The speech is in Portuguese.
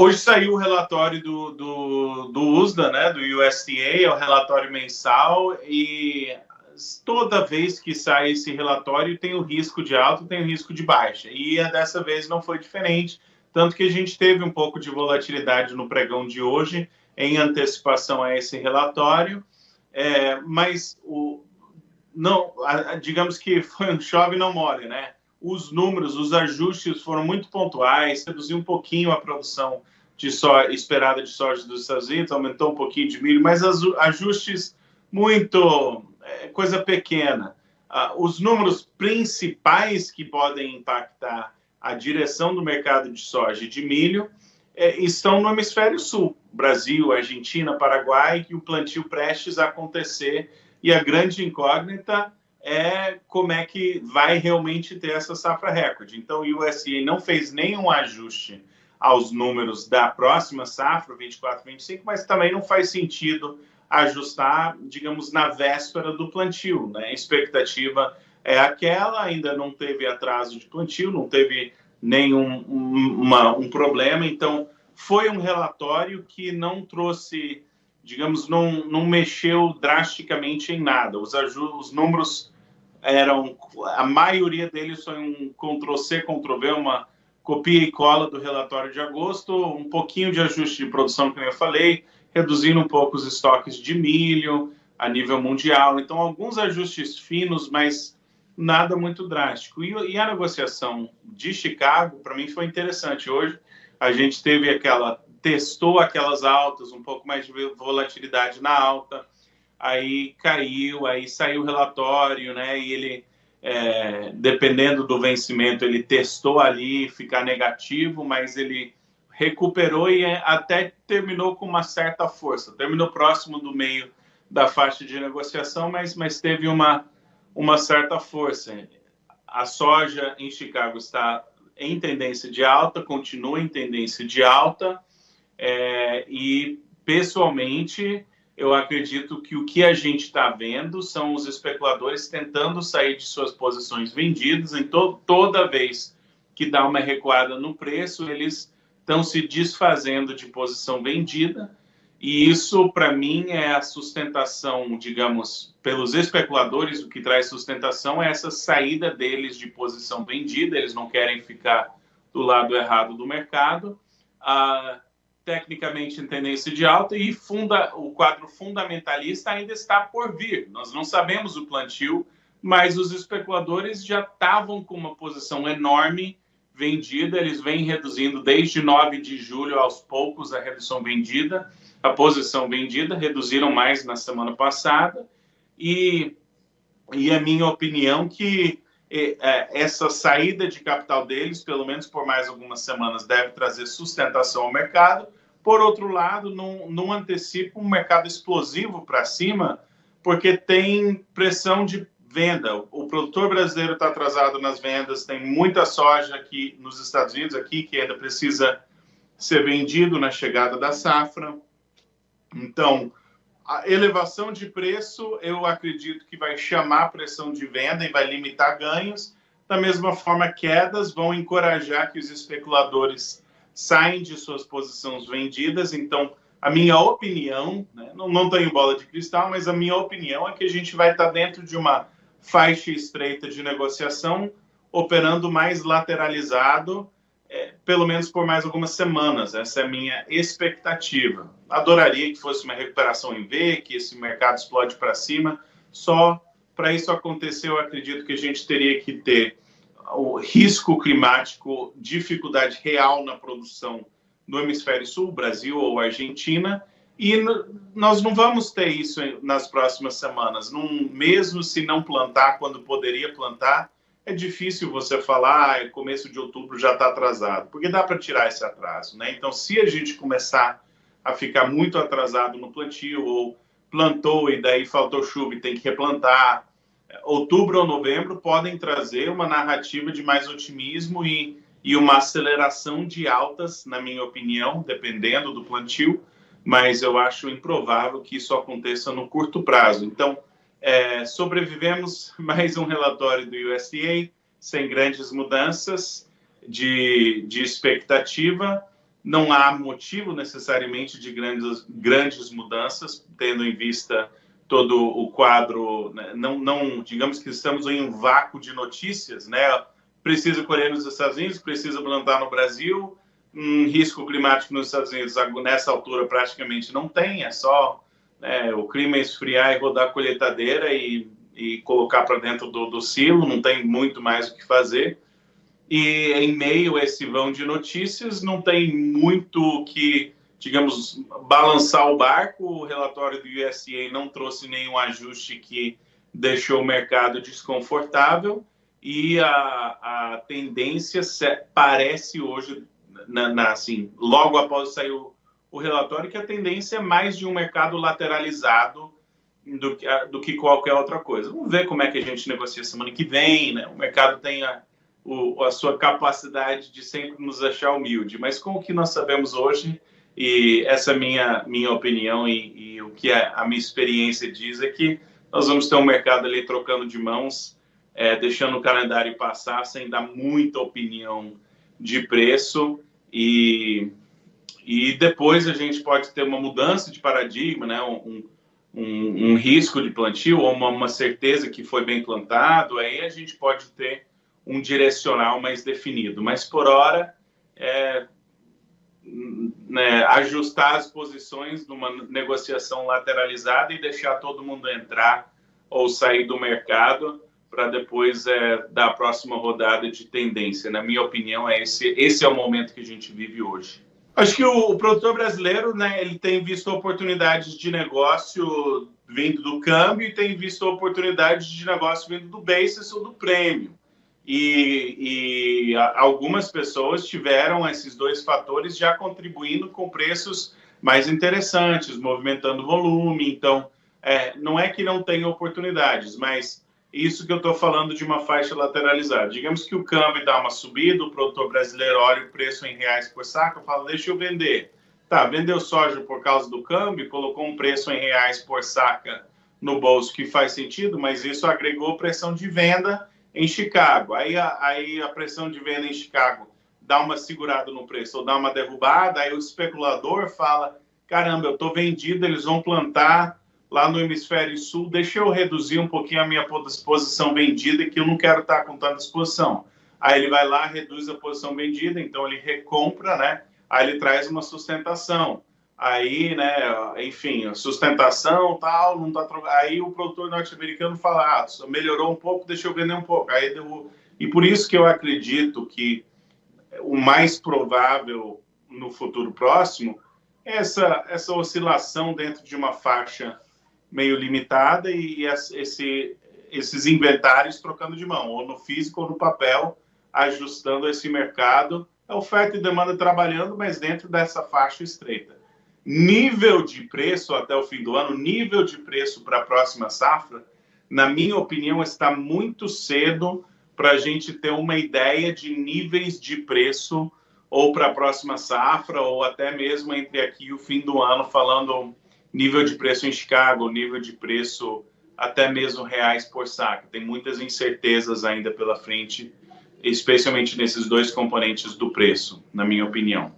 Hoje saiu o relatório do USDA, né, do USDA, é o relatório mensal, e toda vez que sai esse relatório tem o risco de alta, tem o risco de baixa. E dessa vez não foi diferente, tanto que a gente teve um pouco de volatilidade no pregão de hoje, em antecipação a esse relatório, mas digamos que foi um chove não molha, né? Os números, os ajustes foram muito pontuais, reduziu um pouquinho a produção esperada de soja dos Estados Unidos, aumentou um pouquinho de milho, mas ajustes muito coisa pequena. Os números principais que podem impactar a direção do mercado de soja e de milho estão no hemisfério sul, Brasil, Argentina, Paraguai, que o plantio prestes a acontecer, e a grande incógnita é como é que vai realmente ter essa safra recorde. Então, o USDA não fez nenhum ajuste aos números da próxima safra, 24-25, mas também não faz sentido ajustar, digamos, na véspera do plantio, né? A expectativa é aquela, ainda não teve atraso de plantio, não teve nenhum um problema, então foi um relatório que não trouxe, digamos, não mexeu drasticamente em nada. Os números eram, a maioria deles foi um Ctrl-C, Ctrl-V, uma copia e cola do relatório de agosto, um pouquinho de ajuste de produção, como eu falei, reduzindo um pouco os estoques de milho a nível mundial. Então, alguns ajustes finos, mas nada muito drástico. E a negociação de Chicago, para mim, foi interessante. Hoje, a gente testou aquelas altas, um pouco mais de volatilidade na alta, aí caiu, aí saiu o relatório, né? E ele, dependendo do vencimento, ele testou ali ficar negativo, mas ele recuperou e até terminou com uma certa força. Terminou próximo do meio da faixa de negociação, mas teve uma certa força. A soja em Chicago está em tendência de alta, continua em tendência de alta, e, pessoalmente, eu acredito que o que a gente está vendo são os especuladores tentando sair de suas posições vendidas. Então, toda vez que dá uma recuada no preço, eles estão se desfazendo de posição vendida, e isso, para mim, é a sustentação, digamos, pelos especuladores. O que traz sustentação é essa saída deles de posição vendida, eles não querem ficar do lado errado do mercado, tecnicamente em tendência de alta, e o quadro fundamentalista ainda está por vir. Nós não sabemos o plantio, mas os especuladores já estavam com uma posição enorme vendida, eles vêm reduzindo desde 9 de julho aos poucos a posição vendida, reduziram mais na semana passada, e a minha opinião que essa saída de capital deles, pelo menos por mais algumas semanas, deve trazer sustentação ao mercado. Por outro lado, não antecipa um mercado explosivo para cima, porque tem pressão de venda. O produtor brasileiro está atrasado nas vendas, tem muita soja aqui nos Estados Unidos, aqui, que ainda precisa ser vendido na chegada da safra. Então, a elevação de preço, eu acredito que vai chamar pressão de venda e vai limitar ganhos. Da mesma forma, quedas vão encorajar que os especuladores saem de suas posições vendidas. Então, a minha opinião, né, não tenho bola de cristal, mas a minha opinião é que a gente vai estar dentro de uma faixa estreita de negociação, operando mais lateralizado, pelo menos por mais algumas semanas. Essa é a minha expectativa. Adoraria que fosse uma recuperação em V, que esse mercado explode para cima. Só para isso acontecer, eu acredito que a gente teria que ter o risco climático, dificuldade real na produção no hemisfério sul, Brasil ou Argentina, e nós não vamos ter isso nas próximas semanas. Mesmo se não plantar quando poderia plantar, é difícil você falar, começo de outubro já está atrasado, porque dá para tirar esse atraso, né? Então, se a gente começar a ficar muito atrasado no plantio, ou plantou e daí faltou chuva e tem que replantar, outubro ou novembro podem trazer uma narrativa de mais otimismo e uma aceleração de altas, na minha opinião, dependendo do plantio, mas eu acho improvável que isso aconteça no curto prazo. Então, sobrevivemos mais um relatório do USDA, sem grandes mudanças de expectativa. não há motivo necessariamente de grandes mudanças, tendo em vista todo o quadro, né? Não, digamos que estamos em um vácuo de notícias, né? Precisa colher nos Estados Unidos, precisa plantar no Brasil, risco climático nos Estados Unidos nessa altura praticamente não tem, é só, né, o clima esfriar e rodar a colheitadeira e colocar para dentro do silo, não tem muito mais o que fazer. E em meio a esse vão de notícias, não tem muito que, digamos, balançar o barco. O relatório do USDA não trouxe nenhum ajuste que deixou o mercado desconfortável e a tendência parece hoje, assim, logo após sair o relatório, que a tendência é mais de um mercado lateralizado do que qualquer outra coisa. Vamos ver como é que a gente negocia semana que vem, né? O mercado tem a sua capacidade de sempre nos achar humilde, mas com o que nós sabemos hoje, e essa é minha opinião e o que a minha experiência diz é que nós vamos ter um mercado ali trocando de mãos, deixando o calendário passar sem dar muita opinião de preço e depois a gente pode ter uma mudança de paradigma, né? Um risco de plantio ou uma certeza que foi bem plantado, aí a gente pode ter um direcional mais definido, mas por hora né, ajustar as posições numa negociação lateralizada e deixar todo mundo entrar ou sair do mercado para depois dar a próxima rodada de tendência. Na minha opinião, esse é o momento que a gente vive hoje. Acho que o produtor brasileiro, né, ele tem visto oportunidades de negócio vindo do câmbio e tem visto oportunidades de negócio vindo do basis ou do prêmio. E algumas pessoas tiveram esses dois fatores já contribuindo com preços mais interessantes, movimentando volume. Então, não é que não tem oportunidades, mas isso que eu estou falando de uma faixa lateralizada. Digamos que o câmbio dá uma subida, o produtor brasileiro olha o preço em reais por saco e fala, deixa eu vender. Tá, vendeu soja por causa do câmbio, colocou um preço em reais por saca no bolso, que faz sentido, mas isso agregou pressão de venda em Chicago. Aí a pressão de venda em Chicago dá uma segurada no preço ou dá uma derrubada, aí o especulador fala, caramba, eu estou vendido, eles vão plantar lá no hemisfério sul, deixa eu reduzir um pouquinho a minha posição vendida, que eu não quero estar com tanta exposição. Aí ele vai lá, reduz a posição vendida, então ele recompra, né? Aí ele traz uma sustentação. Aí, né, enfim, sustentação, tal, não tá aí o produtor norte-americano fala, melhorou um pouco, deixa eu vender um pouco. Aí e por isso que eu acredito que o mais provável no futuro próximo é essa oscilação dentro de uma faixa meio limitada e esses inventários trocando de mão, ou no físico ou no papel, ajustando esse mercado, a oferta e demanda trabalhando, mas dentro dessa faixa estreita. Nível de preço até o fim do ano, nível de preço para a próxima safra, na minha opinião, está muito cedo para a gente ter uma ideia de níveis de preço ou para a próxima safra, ou até mesmo entre aqui e o fim do ano, falando nível de preço em Chicago, nível de preço até mesmo reais por saco. Tem muitas incertezas ainda pela frente, especialmente nesses dois componentes do preço, na minha opinião.